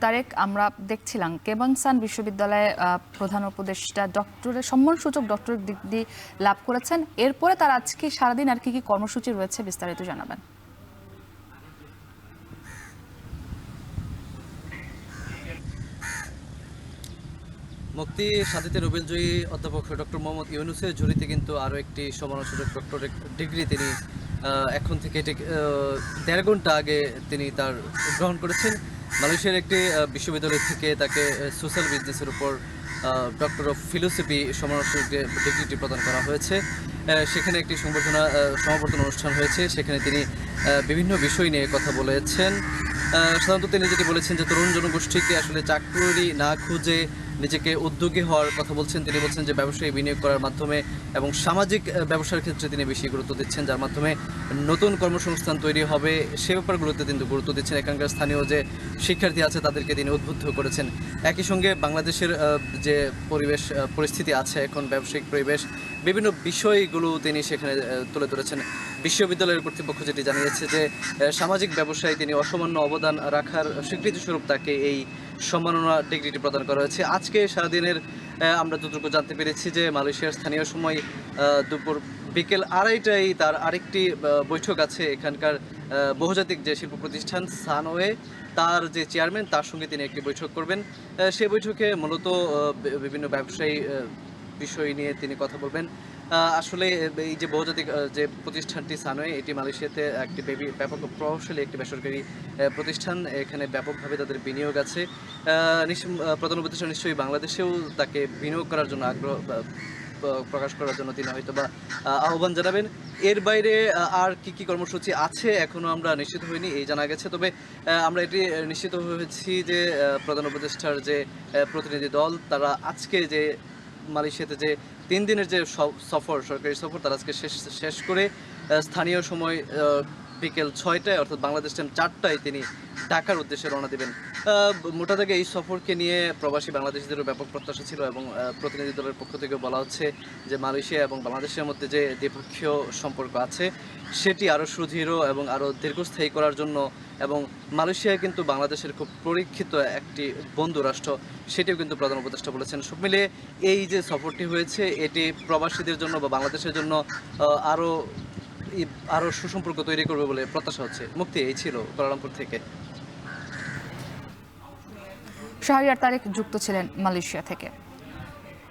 তারেক, আমরা দেখছিলাম কেবনসান বিশ্ববিদ্যালয়ে প্রধান উপদেষ্টা ডক্টরের সম্মানসূচক ডক্টরেট ডিগ্রি লাভ করেছেন। এরপরে তার আজকে সারাদিন আর কি কি কর্মসূচি রয়েছে বিস্তারিত জানাবেন। মুক্তি শান্তিতে নোবেলজয়ী অধ্যাপক ডক্টর মোহাম্মদ ইউনূসের ঝুলিতে কিন্তু আরও একটি সম্মানসূচক ডক্টরেট ডিগ্রি তিনি এখন থেকে ১.৫ ঘন্টা আগে তিনি তার গ্রহণ করেছেন। মালয়েশিয়ার একটি বিশ্ববিদ্যালয় থেকে তাকে সোশ্যাল বিজনেসের উপর ডক্টর অফ ফিলোসফি সম্মানসূচক ডিগ্রিটি প্রদান করা হয়েছে। সেখানে একটি সমাবর্তন অনুষ্ঠান হয়েছে। সেখানে তিনি বিভিন্ন বিষয় নিয়ে কথা বলেছেন। সাধারণত তিনি যেটি বলেছেন যে তরুণ জনগোষ্ঠীকে আসলে চাকরি না খুঁজে নিজেকে উদ্যোগী হওয়ার কথা বলছেন। তিনি বলছেন যে ব্যবসায়ী বিনিয়োগ করার মাধ্যমে এবং সামাজিক ব্যবসার ক্ষেত্রে তিনি বেশি গুরুত্ব দিচ্ছেন, যার মাধ্যমে নতুন কর্মসংস্থান তৈরি হবে সে ব্যাপারগুলোতে তিনি গুরুত্ব দিচ্ছেন। এখানকার স্থানীয় যে শিক্ষার্থী আছে তাদেরকে তিনি উদ্বুদ্ধ করেছেন। একই সঙ্গে বাংলাদেশের যে পরিস্থিতি আছে এখন, ব্যবসায়িক পরিবেশ, বিভিন্ন বিষয়গুলো তিনি সেখানে তুলে ধরেছেন। বিশ্ববিদ্যালয়ের কর্তৃপক্ষ যেটি জানিয়েছে যে সামাজিক ব্যবসায় তিনি অসামান্য অবদান রাখার স্বীকৃতিস্বরূপ তাকে এই সম্মাননা ডিগ্রিটি প্রদান করা হয়েছে। আজকে সারাদিনের আমরা যতটুকু জানতে পেরেছি যে মালয়েশিয়ার স্থানীয় সময় বিকেল 2:30টায় তার আরেকটি বৈঠক আছে। এখানকার বহুজাতিক যে শিল্প প্রতিষ্ঠান সানওয়ে, তার যে চেয়ারম্যান, তার সঙ্গে তিনি একটি বৈঠক করবেন। সেই বৈঠকে মূলত বিভিন্ন ব্যবসায়ী বিষয় নিয়ে তিনি কথা বলবেন। আসলে এই যে বহুজাতিক যে প্রতিষ্ঠানটি সানওয়ে, এটি মালয়েশিয়াতে একটি ব্যাপক প্রভাবশালী একটি বেসরকারি প্রতিষ্ঠান। এখানে ব্যাপকভাবে তাদের বিনিয়োগ আছে। প্রধান উপদেষ্টা নিশ্চয়ই বাংলাদেশেও তাকে বিনিয়োগ করার জন্য আগ্রহ প্রকাশ করার জন্য তিনি হয়তো বা আহ্বান জানাবেন। এর বাইরে আর কি কর্মসূচি আছে এখনও আমরা নিশ্চিত হইনি, এই জানা গেছে। তবে আমরা এটি নিশ্চিত হয়েছি যে প্রধান উপদেষ্টার যে প্রতিনিধি দল, তারা আজকে যে মালয়েশিয়াতে যে 3 দিনের যে সরকারি সফর, তারা আজকে শেষ করে স্থানীয় সময় বিকেল 6টায় অর্থাৎ বাংলাদেশ টাইম 4টায় তিনি ঢাকার উদ্দেশ্যে রওনা দেবেন। মোটা দাগে এই সফরকে নিয়ে প্রবাসী বাংলাদেশিদেরও ব্যাপক প্রত্যাশা ছিল এবং প্রতিনিধি দলের পক্ষ থেকে বলা হচ্ছে যে মালয়েশিয়া এবং বাংলাদেশের মধ্যে যে দ্বিপক্ষীয় সম্পর্ক আছে সেটি আরও সুদৃঢ় এবং আরও দীর্ঘস্থায়ী করার জন্য, এবং মালয়েশিয়া কিন্তু বাংলাদেশের খুব পরীক্ষিত একটি বন্ধু রাষ্ট্র, সেটিও কিন্তু প্রধান উপদেষ্টা বলেছেন। সব মিলিয়ে এই যে সফরটি হয়েছে এটি প্রবাসীদের জন্য বা বাংলাদেশের জন্য আরও সুসম্পর্ক তৈরি করবে বলে প্রত্যাশা হচ্ছে। মুক্তি, এই ছিল কুয়ালালামপুর থেকে। শাহরিয়ার তারেক যুক্ত ছিলেন মালয়েশিয়া থেকে।